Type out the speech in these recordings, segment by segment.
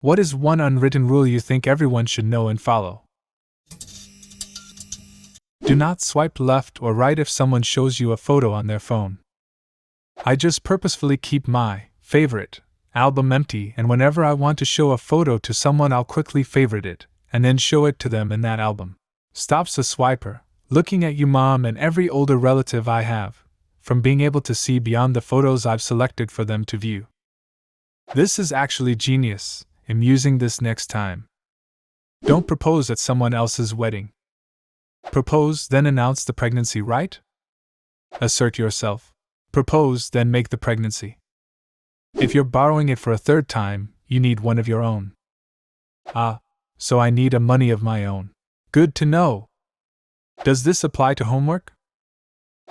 What is one unwritten rule you think everyone should know and follow? Do not swipe left or right if someone shows you a photo on their phone. I just purposefully keep my favorite album empty, and whenever I want to show a photo to someone, I'll quickly favorite it and then show it to them in that album. Stops the swiper, looking at you, mom, and every older relative I have, from being able to see beyond the photos I've selected for them to view. This is actually genius. I'm using this next time. Don't propose at someone else's wedding. Propose, then announce the pregnancy, right? Assert yourself. Propose, then make the pregnancy. If you're borrowing it for a third time, you need one of your own. Ah, so I need a money of my own. Good to know. Does this apply to homework?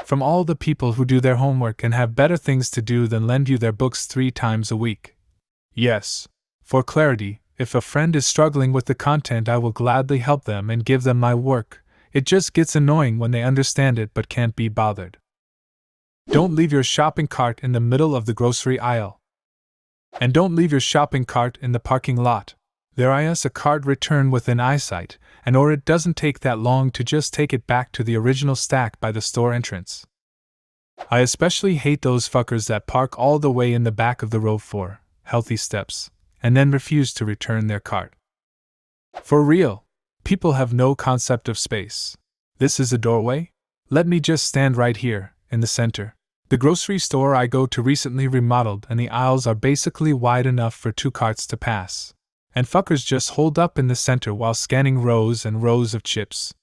From all the people who do their homework and have better things to do than lend you their books 3 times a week. Yes. For clarity, if a friend is struggling with the content, I will gladly help them and give them my work. It just gets annoying when they understand it but can't be bothered. Don't leave your shopping cart in the middle of the grocery aisle. And don't leave your shopping cart in the parking lot. There is a cart return within eyesight, and or it doesn't take that long to just take it back to the original stack by the store entrance. I especially hate those fuckers that park all the way in the back of the row for healthy steps, and then refuse to return their cart. For real, people have no concept of space. This is a doorway? Let me just stand right here, in the center. The grocery store I go to recently remodeled, and the aisles are basically wide enough for 2 carts to pass. And fuckers just hold up in the center while scanning rows and rows of chips.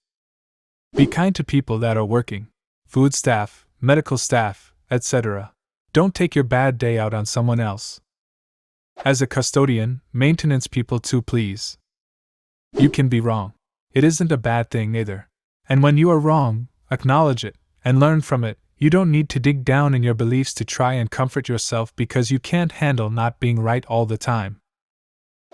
Be kind to people that are working. Food staff, medical staff, etc. Don't take your bad day out on someone else. As a custodian, maintenance people too, please. You can be wrong. It isn't a bad thing either. And when you are wrong, acknowledge it, and learn from it. You don't need to dig down in your beliefs to try and comfort yourself because you can't handle not being right all the time.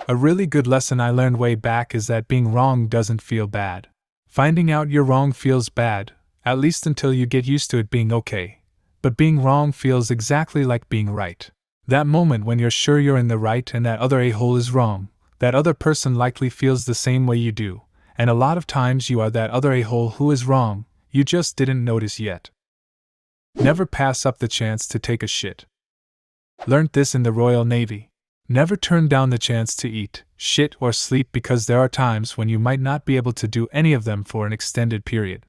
A really good lesson I learned way back is that being wrong doesn't feel bad. Finding out you're wrong feels bad, at least until you get used to it being okay. But being wrong feels exactly like being right. That moment when you're sure you're in the right and that other a-hole is wrong, that other person likely feels the same way you do, and a lot of times you are that other a-hole who is wrong, you just didn't notice yet. Never pass up the chance to take a shit. Learned this in the Royal Navy. Never turn down the chance to eat, shit, or sleep because there are times when you might not be able to do any of them for an extended period.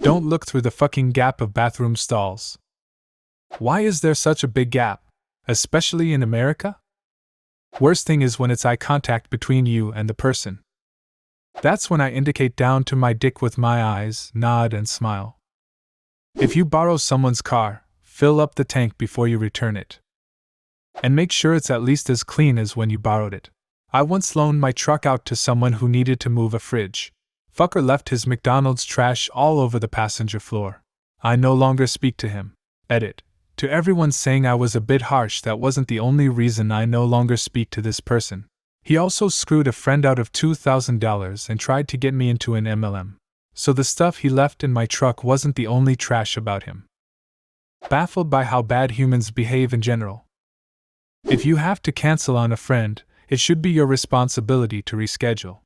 Don't look through the fucking gap of bathroom stalls. Why is there such a big gap, especially in America? Worst thing is when it's eye contact between you and the person. That's when I indicate down to my dick with my eyes, nod, and smile. If you borrow someone's car, fill up the tank before you return it. And make sure it's at least as clean as when you borrowed it. I once loaned my truck out to someone who needed to move a fridge. Fucker left his McDonald's trash all over the passenger floor. I no longer speak to him. Edit. To everyone saying I was a bit harsh, that wasn't the only reason I no longer speak to this person. He also screwed a friend out of $2,000 and tried to get me into an MLM. So the stuff he left in my truck wasn't the only trash about him. Baffled by how bad humans behave in general. If you have to cancel on a friend, it should be your responsibility to reschedule.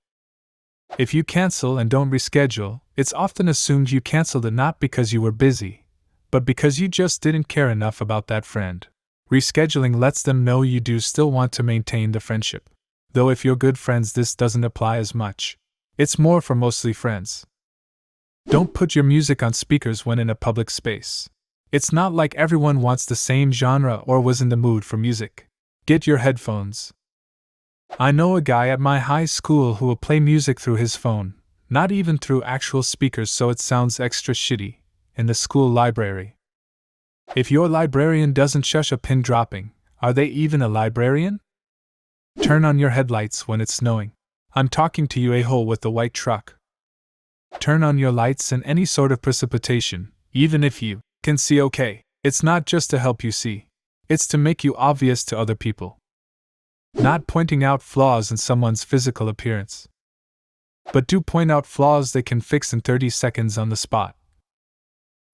If you cancel and don't reschedule, it's often assumed you canceled it not because you were busy, but because you just didn't care enough about that friend. Rescheduling lets them know you do still want to maintain the friendship. Though if you're good friends, this doesn't apply as much. It's more for mostly friends. Don't put your music on speakers when in a public space. It's not like everyone wants the same genre or was in the mood for music. Get your headphones. I know a guy at my high school who will play music through his phone, not even through actual speakers so it sounds extra shitty, in the school library. If your librarian doesn't shush a pin dropping, are they even a librarian? Turn on your headlights when it's snowing. I'm talking to you, a-hole with the white truck. Turn on your lights in any sort of precipitation, even if you can see okay. It's not just to help you see. It's to make you obvious to other people. Not pointing out flaws in someone's physical appearance. But do point out flaws they can fix in 30 seconds on the spot.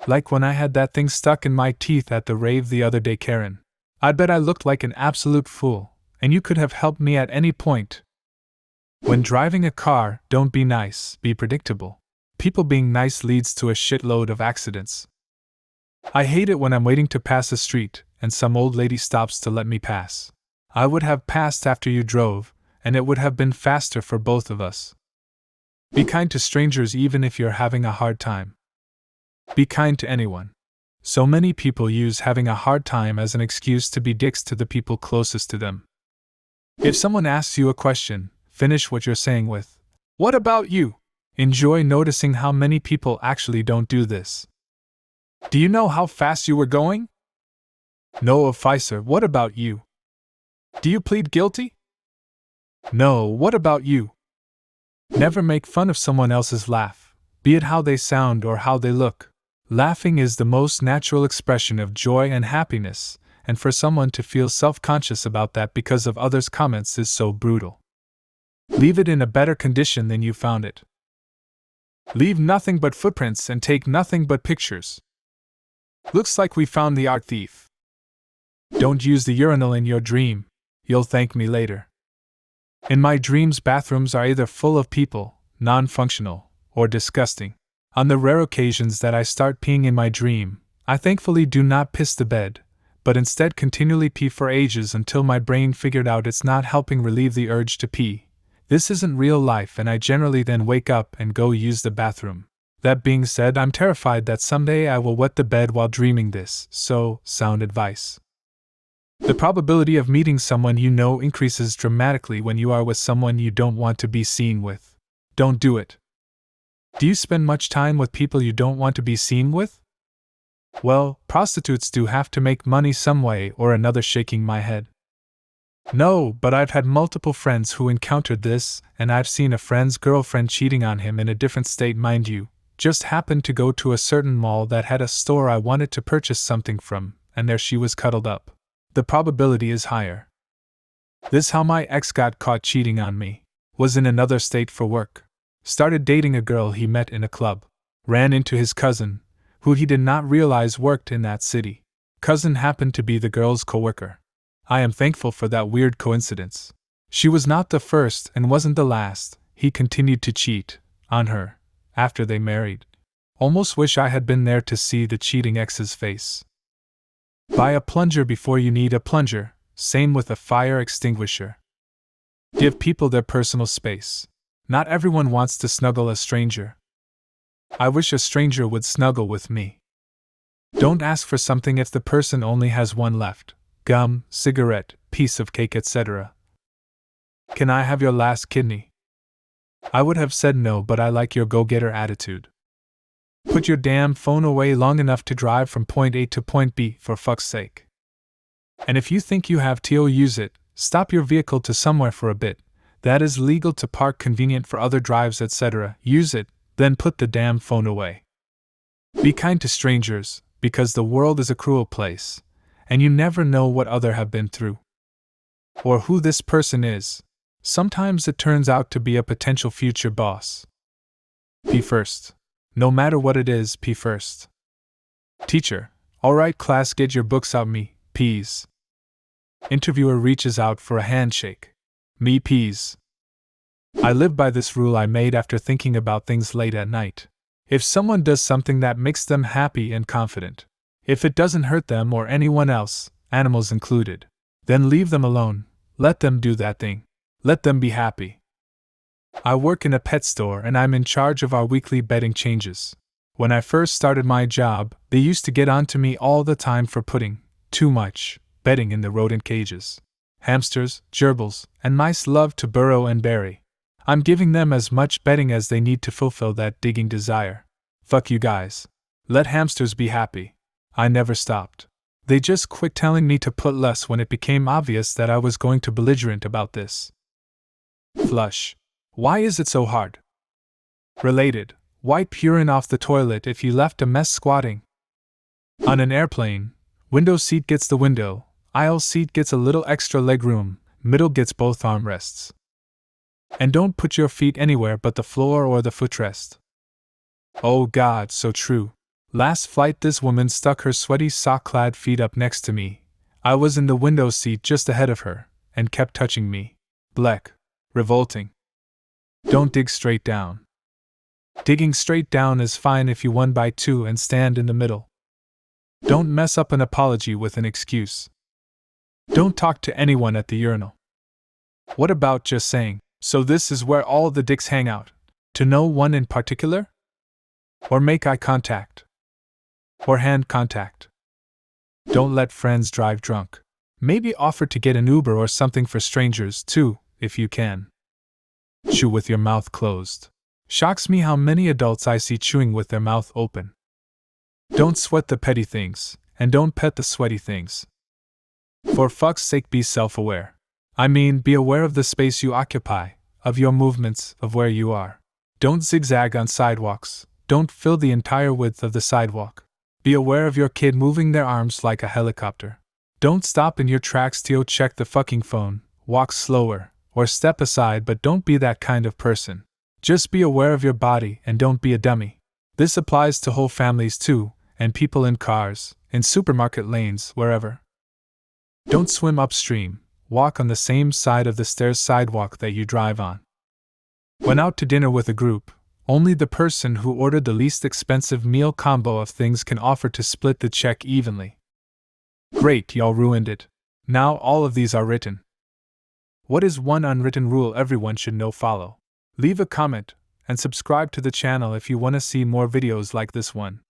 Like when I had that thing stuck in my teeth at the rave the other day, Karen. I bet I looked like an absolute fool, and you could have helped me at any point. When driving a car, don't be nice, be predictable. People being nice leads to a shitload of accidents. I hate it when I'm waiting to pass a street, and some old lady stops to let me pass. I would have passed after you drove, and it would have been faster for both of us. Be kind to strangers even if you're having a hard time. Be kind to anyone. So many people use having a hard time as an excuse to be dicks to the people closest to them. If someone asks you a question, finish what you're saying with, "What about you?" Enjoy noticing how many people actually don't do this. Do you know how fast you were going? No officer, what about you? Do you plead guilty? No, what about you? Never make fun of someone else's laugh, be it how they sound or how they look. Laughing is the most natural expression of joy and happiness, and for someone to feel self-conscious about that because of others' comments is so brutal. Leave it in a better condition than you found it. Leave nothing but footprints and take nothing but pictures. Looks like we found the art thief. Don't use the urinal in your dream. You'll thank me later. In my dreams, bathrooms are either full of people, non-functional, or disgusting. On the rare occasions that I start peeing in my dream, I thankfully do not piss the bed, but instead continually pee for ages until my brain figured out it's not helping relieve the urge to pee. This isn't real life, and I generally then wake up and go use the bathroom. That being said, I'm terrified that someday I will wet the bed while dreaming this, so, sound advice. The probability of meeting someone you know increases dramatically when you are with someone you don't want to be seen with. Don't do it. Do you spend much time with people you don't want to be seen with? Well, prostitutes do have to make money some way or another, shaking my head. No, but I've had multiple friends who encountered this, and I've seen a friend's girlfriend cheating on him in a different state, mind you. Just happened to go to a certain mall that had a store I wanted to purchase something from, and there she was cuddled up. The probability is higher. This how my ex got caught cheating on me. Was in another state for work. Started dating a girl he met in a club. Ran into his cousin, who he did not realize worked in that city. Cousin happened to be the girl's coworker. I am thankful for that weird coincidence. She was not the first and wasn't the last. He continued to cheat on her after they married. Almost wish I had been there to see the cheating ex's face. Buy a plunger before you need a plunger, same with a fire extinguisher. Give people their personal space. Not everyone wants to snuggle a stranger. I wish a stranger would snuggle with me. Don't ask for something if the person only has one left. Gum, cigarette, piece of cake, etc. Can I have your last kidney? I would have said no, but I like your go-getter attitude. Put your damn phone away long enough to drive from point A to point B, for fuck's sake. And if you think you have to use it, stop your vehicle to somewhere for a bit. That is legal to park, convenient for other drives, etc. Use it, then put the damn phone away. Be kind to strangers, because the world is a cruel place, and you never know what other have been through. Or who this person is. Sometimes it turns out to be a potential future boss. Pee first. No matter what it is, pee first. Teacher: alright class, get your books out, me, peas. Interviewer reaches out for a handshake. Me peas. I live by this rule I made after thinking about things late at night. If someone does something that makes them happy and confident, if it doesn't hurt them or anyone else, animals included, then leave them alone. Let them do that thing. Let them be happy. I work in a pet store and I'm in charge of our weekly bedding changes. When I first started my job, they used to get on to me all the time for putting too much bedding in the rodent cages. Hamsters, gerbils, and mice love to burrow and bury. I'm giving them as much bedding as they need to fulfill that digging desire. Fuck you guys. Let hamsters be happy. I never stopped. They just quit telling me to put less when it became obvious that I was going to belligerent about this. Flush. Why is it so hard? Related. Wipe urine off the toilet if you left a mess squatting. On an airplane, window seat gets the window, aisle seat gets a little extra leg room, middle gets both armrests. And don't put your feet anywhere but the floor or the footrest. Oh God, so true. Last flight this woman stuck her sweaty sock-clad feet up next to me. I was in the window seat just ahead of her, and kept touching me. Bleck. Revolting. Don't dig straight down. Digging straight down is fine if you 1x2 and stand in the middle. Don't mess up an apology with an excuse. Don't talk to anyone at the urinal. What about just saying, "So this is where all the dicks hang out," to no one in particular? Or make eye contact. Or hand contact. Don't let friends drive drunk. Maybe offer to get an Uber or something for strangers, too, if you can. Chew with your mouth closed. Shocks me how many adults I see chewing with their mouth open. Don't sweat the petty things, and don't pet the sweaty things. For fuck's sake, be self-aware. I mean, be aware of the space you occupy, of your movements, of where you are. Don't zigzag on sidewalks. Don't fill the entire width of the sidewalk. Be aware of your kid moving their arms like a helicopter. Don't stop in your tracks to check the fucking phone, walk slower, or step aside, but don't be that kind of person. Just be aware of your body and don't be a dummy. This applies to whole families too, and people in cars, in supermarket lanes, wherever. Don't swim upstream. Walk on the same side of the stairs sidewalk that you drive on. When out to dinner with a group, only the person who ordered the least expensive meal combo of things can offer to split the check evenly. Great, y'all ruined it. Now all of these are written. What is one unwritten rule everyone should know? Follow. Leave a comment, and subscribe to the channel if you want to see more videos like this one.